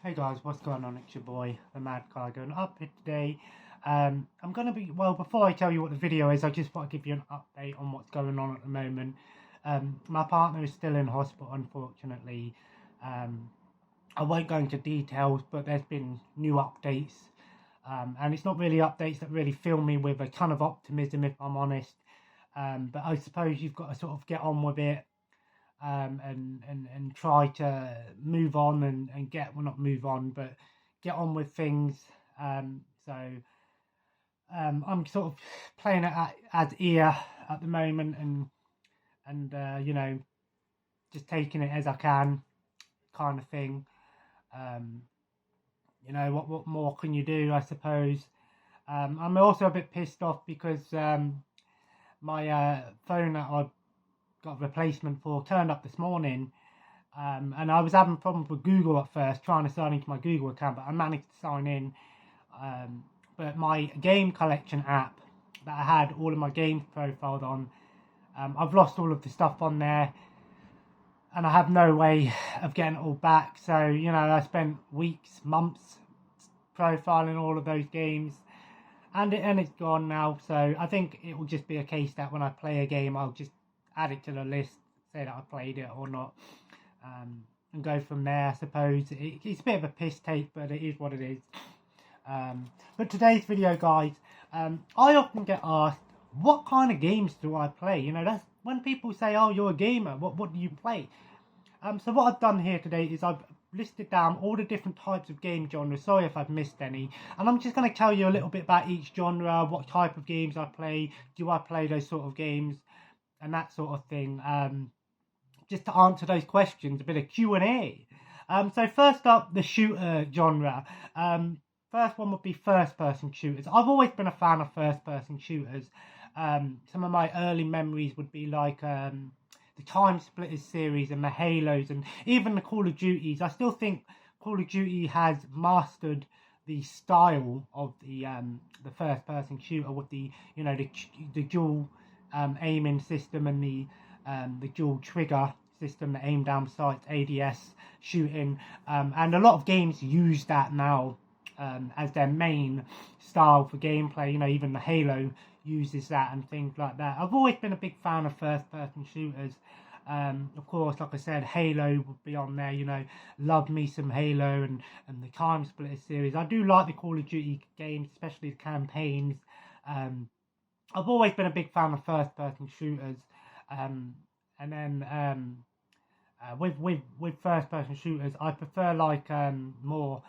Hey guys, what's going on? It's your boy, the Mad Guy, going up here today. I'm going to be, before I tell you what the video is, I just want to give you an update on what's going on at the moment. My partner is still in hospital, unfortunately. I won't go into details, but there's been new updates. And it's not really updates that really fill me with a ton of optimism, if I'm honest. But I suppose you've got to sort of get on with it. And try to move on and not move on, but get on with things. So I'm sort of playing it as ear at the moment, and just taking it as I can, kind of thing. What more can you do, I suppose. I'm also a bit pissed off because my phone that I got a replacement for turned up this morning, and I was having problems with Google at first, trying to sign into my Google account, but I managed to sign in. But my game collection app that I had all of my games profiled on, I've lost all of the stuff on there, and I have no way of getting it all back. So I spent weeks, months profiling all of those games, and it's gone now. So I think it will just be a case that when I play a game, I'll just add it to the list, say that I played it or not, and go from there. I suppose it's a bit of a piss take, but it is what it is. But today's video, guys, I often get asked, what kind of games do I play? That's when people say, oh, you're a gamer, what do you play? So what I've done here today is I've listed down all the different types of game genres. Sorry if I've missed any, and I'm just going to tell you a little bit about each genre, what type of games I play, do I play those sort of games, and that sort of thing, just to answer those questions, a bit of Q&A. So first up, the shooter genre. First one would be first-person shooters. I've always been a fan of first-person shooters. Some of my early memories would be like the Time Splitters series and the Halos and even the Call of Duties. I still think Call of Duty has mastered the style of the first-person shooter with the the dual aiming system and the dual trigger system, the aim down sights, ADS shooting, and a lot of games use that now as their main style for gameplay. Even the Halo uses that and things like that. I've always been a big fan of first-person shooters. Of course, like I said, Halo would be on there. Love me some Halo and the Time Splitters series. I do like the Call of Duty games, especially the campaigns. I've always been a big fan of first-person shooters, and then with first-person shooters, I prefer like more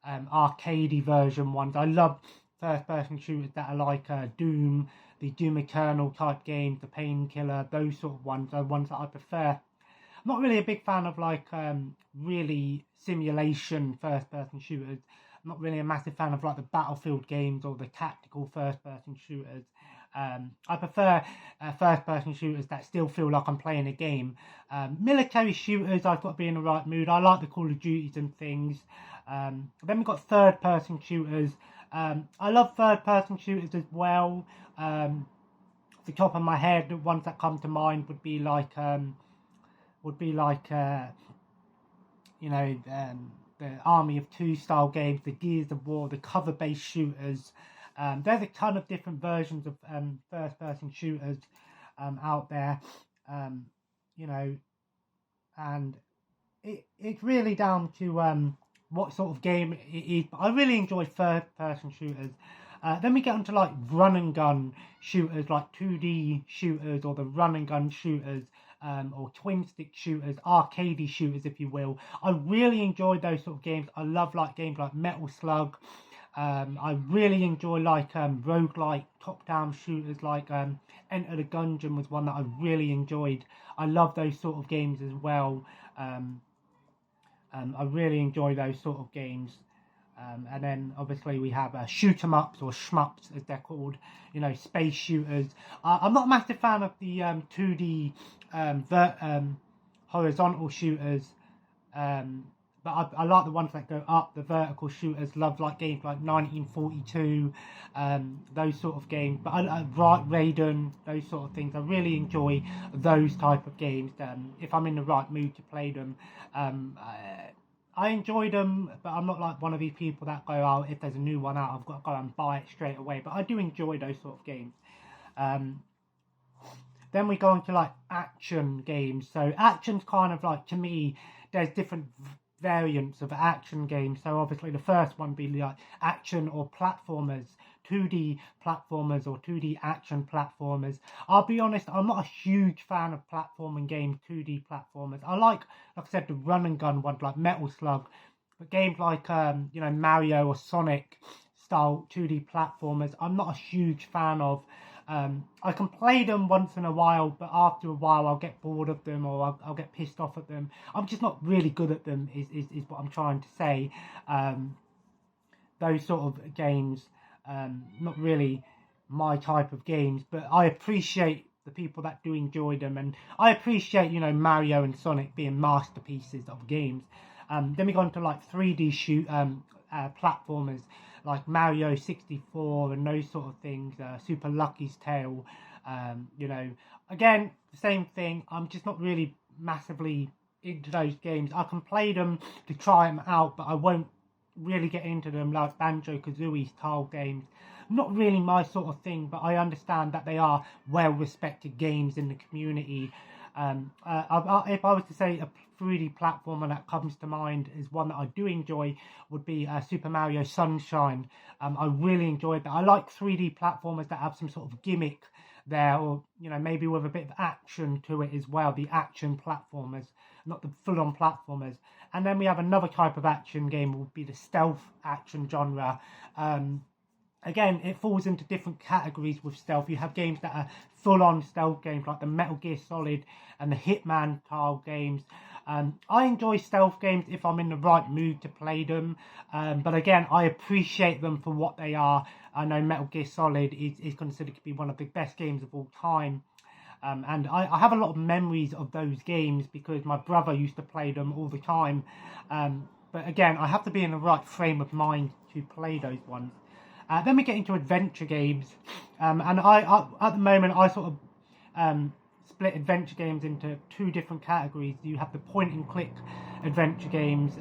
arcadey version ones. I love first-person shooters that are like Doom, the Doom Eternal type games, the Painkiller, those sort of ones are ones that I prefer. I'm not really a big fan of like really simulation first-person shooters. I'm not really a massive fan of like the Battlefield games or the tactical first-person shooters. I prefer first-person shooters that still feel like I'm playing a game. Military shooters, I've got to be in the right mood. I like the Call of Duties and things. Then we've got third-person shooters. I love third-person shooters as well. Off the top of my head, the ones that come to mind would be like the Army of Two style games, the Gears of War, the cover-based shooters. There's a ton of different versions of first-person shooters out there, and it's really down to what sort of game it is. But I really enjoy third-person shooters. Then we get onto like run-and-gun shooters, like 2D shooters, or the run-and-gun shooters, or twin-stick shooters, arcadey shooters, if you will. I really enjoy those sort of games. I love like games like Metal Slug. I really enjoy like roguelike top-down shooters like Enter the Gungeon was one that I really enjoyed. I love those sort of games as well. I really enjoy those sort of games. And then obviously we have shoot 'em ups or shmups as they're called, space shooters. I'm not a massive fan of the 2D horizontal shooters, but I like the ones that go up, the vertical shooters. Love like games like 1942, those sort of games. But I Raiden, those sort of things. I really enjoy those type of games. If I'm in the right mood to play them. I enjoy them, but I'm not like one of these people that go, oh, if there's a new one out, I've got to go and buy it straight away. But I do enjoy those sort of games. Then we go into like action games. So action's kind of like, to me, there's different variants of action games. So obviously the first one be like action or platformers, 2D platformers or 2D action platformers. I'll be honest, I'm not a huge fan of platforming games, 2D platformers. I like I said, the run and gun ones like Metal Slug, but games like Mario or Sonic style 2D platformers, I'm not a huge fan of. I can play them once in a while, but after a while I'll get bored of them, or I'll get pissed off at them. I'm just not really good at them, is what I'm trying to say. Those sort of games, not really my type of games, but I appreciate the people that do enjoy them, and I appreciate, Mario and Sonic being masterpieces of games. Then we go on to like 3D platformers like Mario 64 and those sort of things, Super Lucky's Tale. Again, the same thing. I'm just not really massively into those games. I can play them to try them out, but I won't really get into them like Banjo-Kazooie style games. Not really my sort of thing, but I understand that they are well-respected games in the community. If I was to say a 3D platformer that comes to mind is one that I do enjoy, would be Super Mario Sunshine. I really enjoyed that. I like 3D platformers that have some sort of gimmick there, or maybe with a bit of action to it as well. The action platformers, not the full-on platformers. And then we have another type of action game, would be the stealth action genre. Again, it falls into different categories with stealth. You have games that are full-on stealth games, like the Metal Gear Solid and the Hitman-style games. I enjoy stealth games if I'm in the right mood to play them. But again, I appreciate them for what they are. I know Metal Gear Solid is considered to be one of the best games of all time. And I have a lot of memories of those games because my brother used to play them all the time. But again, I have to be in the right frame of mind to play those ones. Then we get into adventure games, and I at the moment I sort of split adventure games into two different categories. You have the point and click adventure games.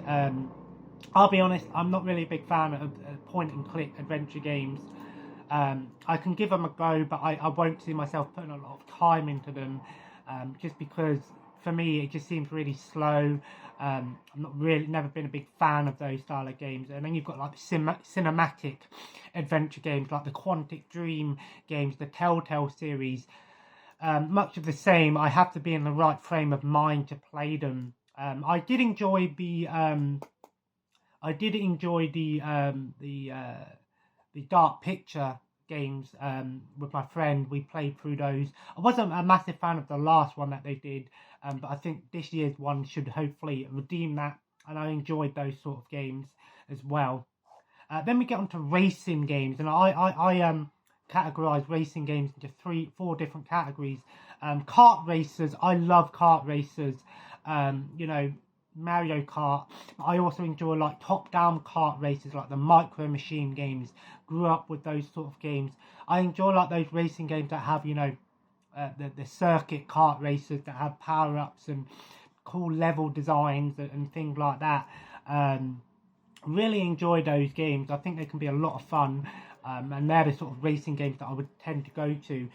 I'll be honest, I'm not really a big fan of point and click adventure games. I can give them a go, but I won't see myself putting a lot of time into them, just because for me it just seems really slow. I'm never been a big fan of those style of games. And then you've got like cinematic adventure games like the Quantic Dream games, the Telltale series. Much of the same. I have to be in the right frame of mind to play them. I did enjoy the Dark Picture games with my friend. We played through those. I wasn't a massive fan of the last one that they did, but I think this year's one should hopefully redeem that, and I enjoyed those sort of games as well. Then we get onto racing games, and I categorize racing games into 4 different categories. Kart racers, I love kart racers. Mario Kart. I also enjoy like top-down kart races, like the Micro Machine games. Grew up with those sort of games. I enjoy like those racing games that have the circuit kart races that have power-ups and cool level designs and things like that. Really enjoy those games. I think they can be a lot of fun. And they're the sort of racing games that I would tend to go to.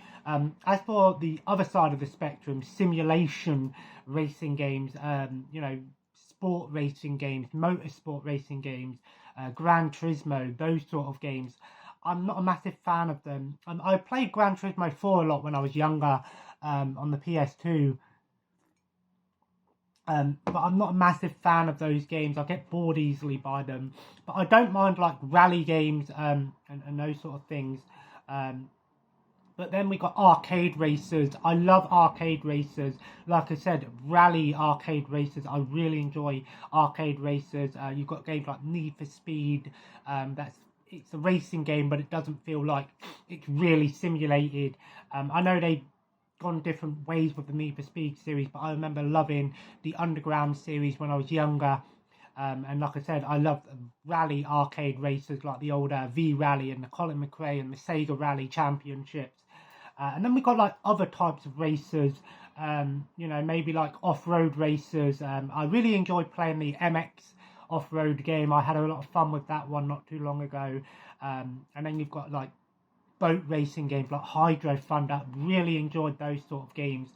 As for the other side of the spectrum, simulation racing games, sport racing games, motorsport racing games, Gran Turismo, those sort of games, I'm not a massive fan of them. I played Gran Turismo 4 a lot when I was younger on the PS2. But I'm not a massive fan of those games. I get bored easily by them. But I don't mind like rally games and those sort of things. But then we got arcade racers. I love arcade racers. Like I said, rally arcade racers. I really enjoy arcade racers. You've got games like Need for Speed. It's a racing game, but it doesn't feel like it's really simulated. I know they've gone different ways with the Need for Speed series, but I remember loving the Underground series when I was younger. And like I said, I love rally arcade races like the old V-Rally and the Colin McRae and the Sega Rally Championships. And then we got like other types of racers, maybe like off-road racers. I really enjoyed playing the MX off-road game. I had a lot of fun with that one not too long ago. And then you've got like boat racing games like Hydro Thunder. Really enjoyed those sort of games.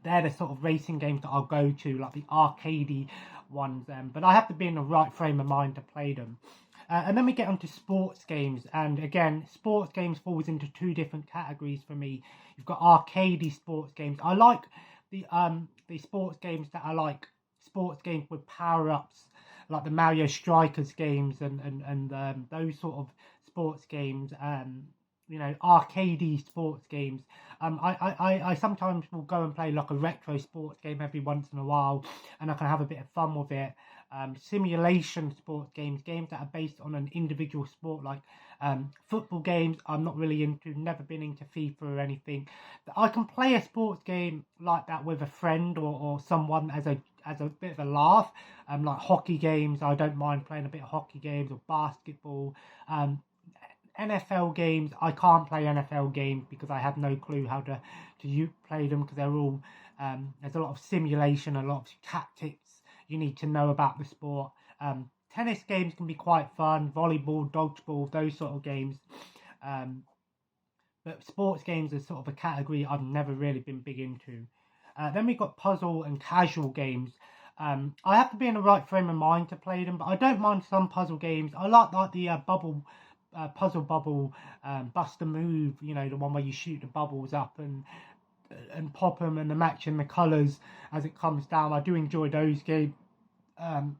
They're the sort of racing games that I'll go to, like the arcadey ones. But I have to be in the right frame of mind to play them. And then we get onto sports games, and again, sports games falls into two different categories for me. You've got arcadey sports games. I like the sports games that are like sports games with power-ups, like the Mario Strikers games and those sort of sports games. You know, arcadey sports games. I sometimes will go and play like a retro sports game every once in a while, and I can have a bit of fun with it. Simulation sports games that are based on an individual sport, like football games. I'm not really into, never been into FIFA or anything. I can play a sports game like that with a friend or someone as a bit of a laugh. Like hockey games, I don't mind playing a bit of hockey games or basketball. NFL games, I can't play NFL games because I have no clue how to play them, because they're all there's a lot of simulation, a lot of tactics you need to know about the sport. Tennis games can be quite fun, volleyball, dodgeball, those sort of games. But sports games is sort of a category I've never really been big into. Then we've got puzzle and casual games. I have to be in the right frame of mind to play them, but I don't mind some puzzle games. I like the puzzle bubble, bust a move, you know, the one where you shoot the bubbles up and pop them, and the matching the colours as it comes down. I do enjoy those games.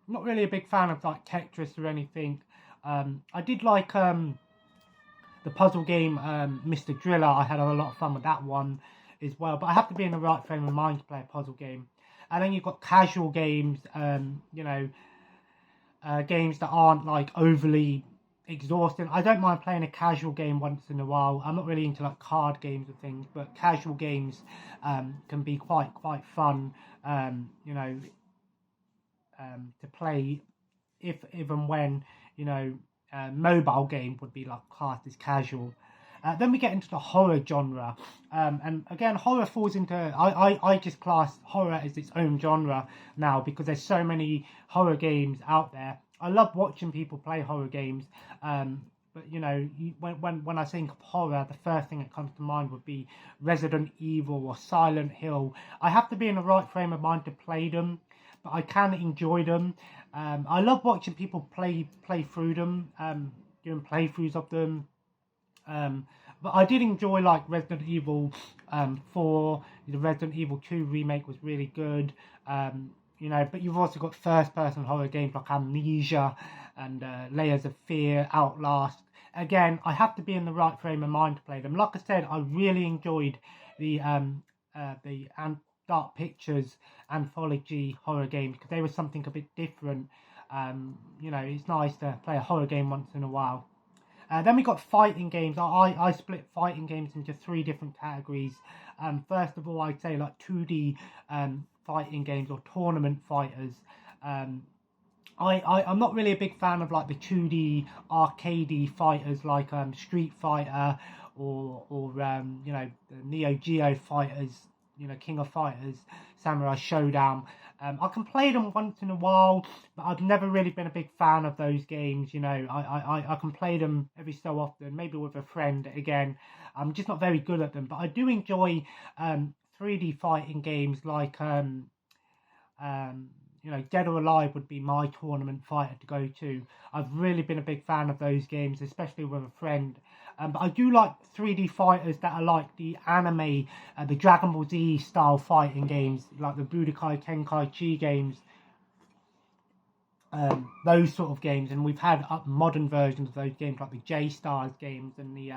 Not really a big fan of like Tetris or anything. I did like the puzzle game Mr. Driller. I had a lot of fun with that one as well, but I have to be in the right frame of mind to play a puzzle game. And then you've got casual games, you know, games that aren't like overly exhausting. I don't mind playing a casual game once in a while. I'm not really into like card games or things, but casual games can be quite fun, you know, to play if and when, you know, mobile game would be like classed as casual. Then we get into the horror genre, and again, horror falls into, I just class horror as its own genre now, because there's so many horror games out there. I love watching people play horror games, but you know, when I think of horror, the first thing that comes to mind would be Resident Evil or Silent Hill. I have to be in the right frame of mind to play them, but I can enjoy them. I love watching people play through them, doing playthroughs of them. But I did enjoy like Resident Evil 4. The Resident Evil 2 remake was really good. You know, but you've also got first-person horror games like Amnesia and Layers of Fear, Outlast. Again, I have to be in the right frame of mind to play them. Like I said, I really enjoyed the Dark Pictures anthology horror games, because they were something a bit different. You know, it's nice to play a horror game once in a while. Then we got fighting games. I split fighting games into three different categories. First of all, I'd say like 2D fighting games or tournament fighters. I'm not really a big fan of like the 2D arcadey fighters like Street Fighter or you know, the Neo Geo fighters, you know, King of Fighters, Samurai Showdown. I can play them once in a while, but I've never really been a big fan of those games. You know, I can play them every so often, maybe with a friend. Again, I'm just not very good at them, but I do enjoy 3D fighting games like you know, Dead or Alive would be my tournament fighter to go to. I've really been a big fan of those games, especially with a friend. But I do like 3D fighters that are like the anime, the Dragon Ball Z style fighting games, like the Budokai Tenkaichi games. Those sort of games, and we've had modern versions of those games like the J-Stars games and the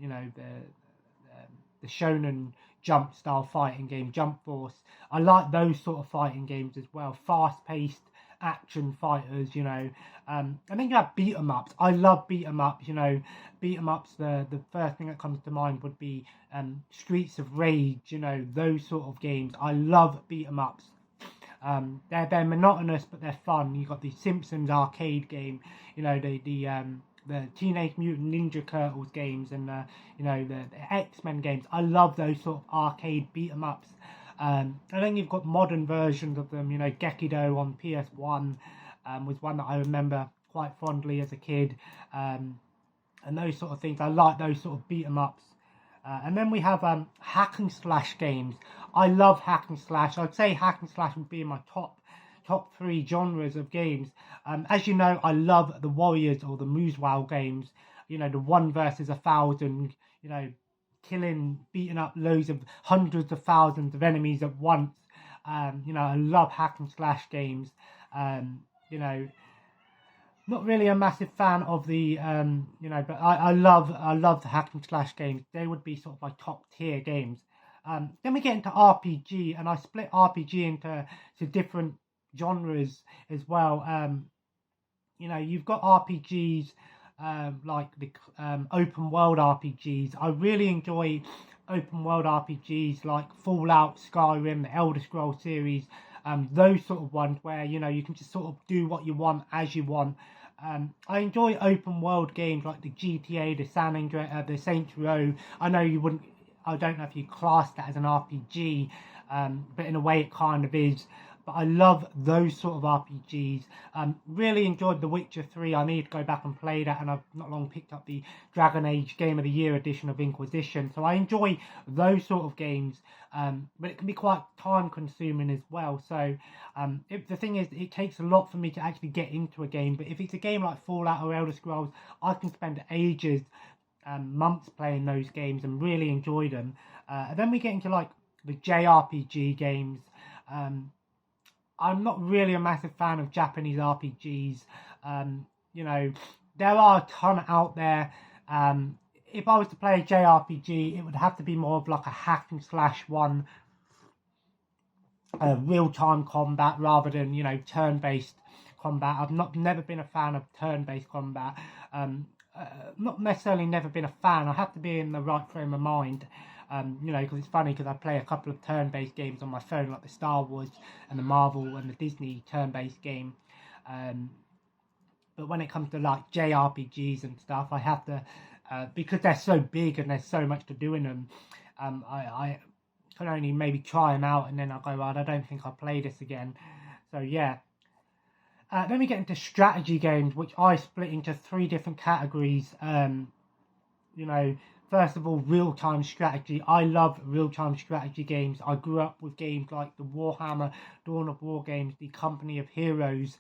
you know, the Shonen Jump style fighting game, Jump Force. I like those sort of fighting games as well, fast-paced action fighters, you know. And then you have beat 'em ups. I love beat 'em ups, you know. Beat 'em ups, the first thing that comes to mind would be Streets of Rage, you know, those sort of games. I love beat 'em ups. They're monotonous, but they're fun. You got the Simpsons arcade game, you know, the Teenage Mutant Ninja Turtles games, and you know, the X-Men games. I love those sort of arcade beat 'em ups. And then you've got modern versions of them. Gekido on PS1 was one that I remember quite fondly as a kid. And those sort of things. I like those sort of beat 'em ups. And then we have hack and slash games. I love hack and slash. I'd say hack and slash would be in my top 3 genres of games. As you know, I love the Warriors or the Muswell games. The 1 versus 1,000. Beating up loads of hundreds of thousands of enemies at once. I love hack and slash games. Not really a massive fan of the, but I love the hack and slash games. They would be sort of my top tier games. Then we get into RPG, and I split RPG into different genres as well. You've got RPGs like the open world RPGs. I really enjoy open world RPGs like Fallout, Skyrim, the Elder Scrolls series. Those sort of ones where you can just sort of do what you want as you want. I enjoy open world games like the GTA, the San Andreas, the Saints Row. I know you wouldn't. I don't know if you class that as an RPG, but in a way it kind of is. But I love those sort of RPGs. Really enjoyed The Witcher 3. I need to go back and play that, and I've not long picked up the Dragon Age Game of the Year edition of Inquisition. So I enjoy those sort of games, but it can be quite time consuming as well. So the thing is, it takes a lot for me to actually get into a game. But if it's a game like Fallout or Elder Scrolls, I can spend ages, months playing those games and really enjoy them. And then we get into like the JRPG games. I'm not really a massive fan of Japanese RPGs. There are a ton out there. If I was to play a JRPG, it would have to be more of like a hack and slash one, real-time combat rather than, turn-based combat. I've never been a fan of turn-based combat. Not necessarily never been a fan. I have to be in the right frame of mind. Because it's funny because I play a couple of turn-based games on my phone, like the Star Wars and the Marvel and the Disney turn-based game. But when it comes to like JRPGs and stuff, I have to, because they're so big and there's so much to do in them, I can only maybe try them out and then I'll go, right, I don't think I'll play this again. So yeah. Then we get into strategy games, which I split into 3 different categories. First of all, real-time strategy. I love real-time strategy games. I grew up with games like the Warhammer Dawn of War games, the Company of Heroes.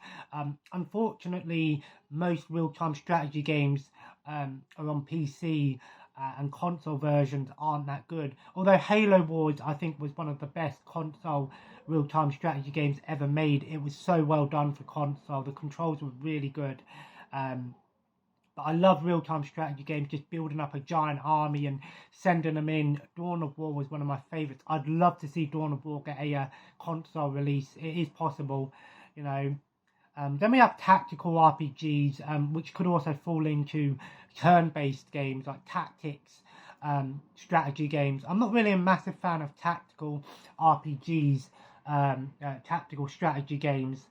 Unfortunately, most real-time strategy games are on PC and console versions aren't that good. Although Halo Wars, I think, was one of the best console real-time strategy games ever made. It was so well done for console. The controls were really good. But I love real-time strategy games, just building up a giant army and sending them in. Dawn of War was one of my favourites. I'd love to see Dawn of War get a console release. It is possible, Then we have tactical RPGs, which could also fall into turn-based games like tactics, strategy games. I'm not really a massive fan of tactical RPGs, tactical strategy games.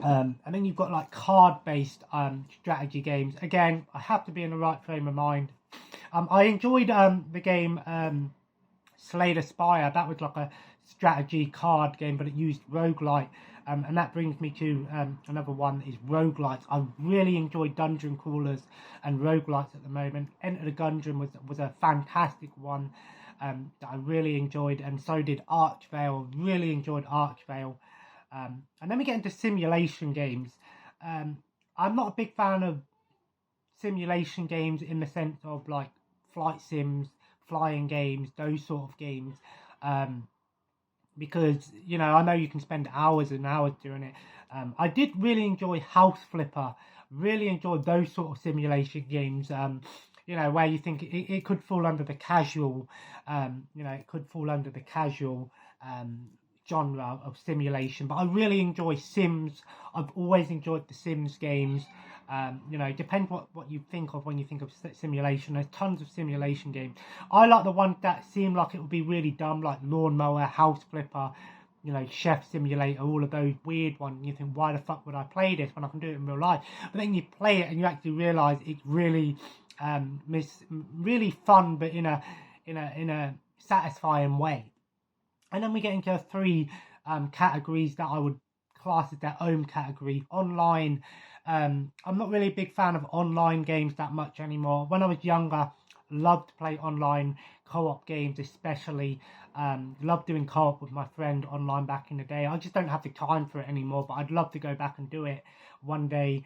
And then you've got like card-based strategy games. Again, I have to be in the right frame of mind. I enjoyed the game Slay the Spire. That was like a strategy card game, but it used roguelite. And that brings me to another one, is roguelites. I really enjoy dungeon crawlers and roguelites at the moment. Enter the Gungeon was a fantastic one that I really enjoyed, and so did Archvale. Really enjoyed Archvale. And then we get into simulation games. I'm not a big fan of simulation games in the sense of like flight sims, flying games, those sort of games. Because, I know you can spend hours and hours doing it. I did really enjoy House Flipper. Really enjoyed those sort of simulation games. Where you think it could fall under the casual, it could fall under the casual genre of simulation, but I really enjoy Sims. I've always enjoyed the Sims games. Depends what you think of when you think of simulation. There's tons of simulation games. I like the ones that seem like it would be really dumb, like Lawnmower, House Flipper, Chef Simulator, all of those weird ones. And you think, why the fuck would I play this when I can do it in real life? But then you play it and you actually realise it's really really fun, but in a satisfying way. And then we get into three categories that I would class as their own category. Online, I'm not really a big fan of online games that much anymore. When I was younger, loved to play online co-op games, especially. Loved doing co-op with my friend online back in the day. I just don't have the time for it anymore, but I'd love to go back and do it one day.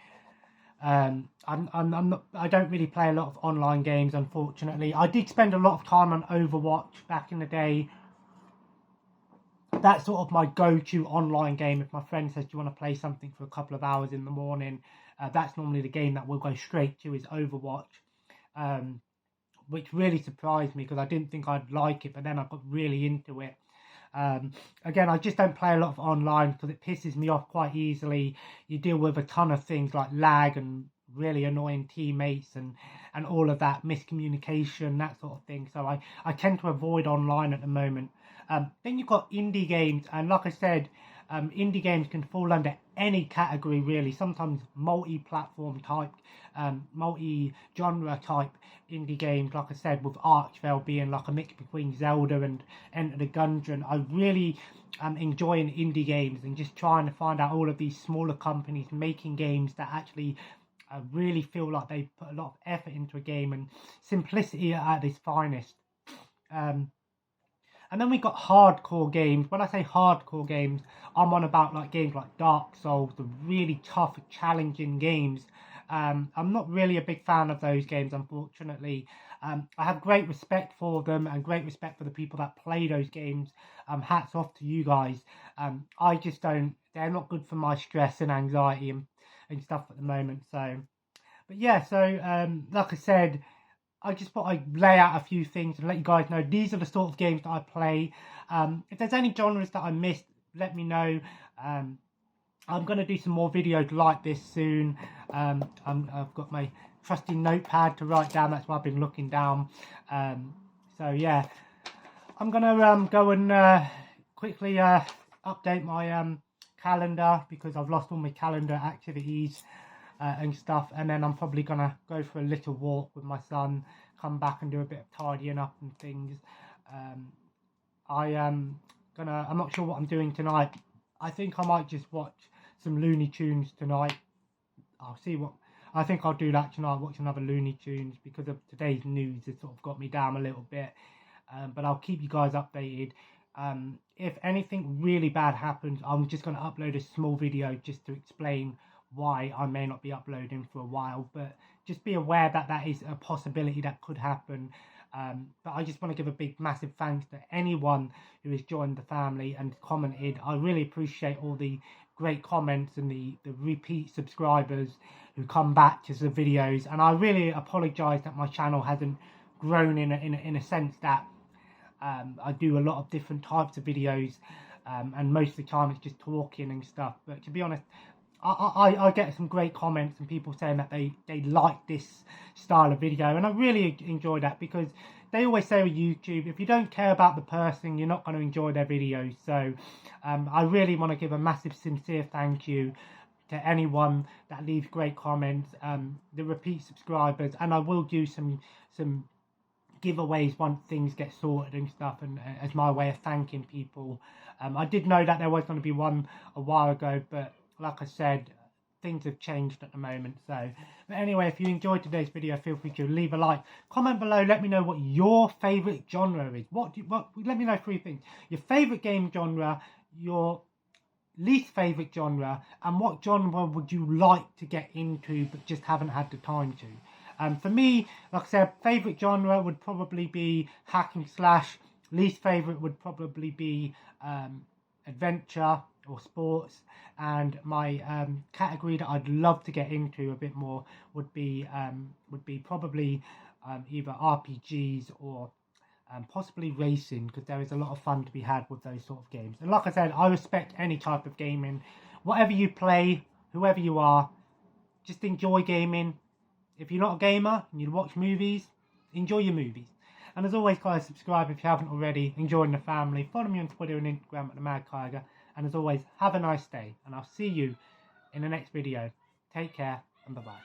I'm not, I don't really play a lot of online games, unfortunately. I did spend a lot of time on Overwatch back in the day. That's sort of my go-to online game. If my friend says, do you want to play something for a couple of hours in the morning, that's normally the game that we'll go straight to, is Overwatch, which really surprised me because I didn't think I'd like it, but then I got really into it. Again, I just don't play a lot of online because it pisses me off quite easily. You deal with a ton of things like lag and really annoying teammates and all of that, miscommunication, that sort of thing. So I tend to avoid online at the moment. Then you've got indie games, and like I said, indie games can fall under any category really. Sometimes multi-platform type, multi-genre type indie games, like I said, with Archvale being like a mix between Zelda and Enter the Gungeon. I really am enjoying indie games and just trying to find out all of these smaller companies making games that actually really feel like they put a lot of effort into a game, and simplicity at its finest. And then we got hardcore games. When I say hardcore games, I'm on about like games like Dark Souls, the really tough, challenging games. I'm not really a big fan of those games, unfortunately. I have great respect for them and great respect for the people that play those games. Hats off to you guys. I just don't, they're not good for my stress and anxiety and stuff at the moment. So, but yeah, so like I said, I just thought I'd lay out a few things and let you guys know these are the sort of games that I play. If there's any genres that I missed, let me know. I'm going to do some more videos like this soon. I've got my trusty notepad to write down. That's why I've been looking down. So yeah, I'm going to go and quickly update my calendar because I've lost all my calendar activities. And stuff, and then I'm probably gonna go for a little walk with my son, come back and do a bit of tidying up and things. I'm not sure what I'm doing tonight. I think I might just watch some Looney Tunes tonight. I'll see what, I think I'll do that tonight, watch another Looney Tunes, because of today's news has sort of got me down a little bit. But I'll keep you guys updated. If anything really bad happens, I'm just going to upload a small video just to explain why I may not be uploading for a while, but just be aware that that is a possibility that could happen. But I just want to give a big massive thanks to anyone who has joined the family and commented. I really appreciate all the great comments and the repeat subscribers who come back to the videos, and I really apologize that my channel hasn't grown in a sense that I do a lot of different types of videos, and most of the time it's just talking and stuff. But to be honest, I get some great comments and people saying that they like this style of video, and I really enjoy that, because they always say with YouTube, if you don't care about the person, you're not going to enjoy their videos. So I really want to give a massive sincere thank you to anyone that leaves great comments, the repeat subscribers, and I will do some giveaways once things get sorted and stuff, and as my way of thanking people. I did know that there was going to be one a while ago, but like I said, things have changed at the moment. So, but anyway, if you enjoyed today's video, feel free to leave a like, comment below, let me know what your favourite genre is. Let me know 3 things: your favourite game genre, your least favourite genre, and what genre would you like to get into but just haven't had the time to. For me, like I said, favourite genre would probably be hack and slash. Least favourite would probably be adventure or sports, and my category that I'd love to get into a bit more would be probably either RPGs or possibly racing, because there is a lot of fun to be had with those sort of games. And like I said, I respect any type of gaming, whatever you play, whoever you are, just enjoy gaming. If you're not a gamer and you watch movies, enjoy your movies. And as always, guys, subscribe if you haven't already. Join the family. Follow me on Twitter and Instagram at the Mad Tiger. And as always, have a nice day, and I'll see you in the next video. Take care, and bye-bye.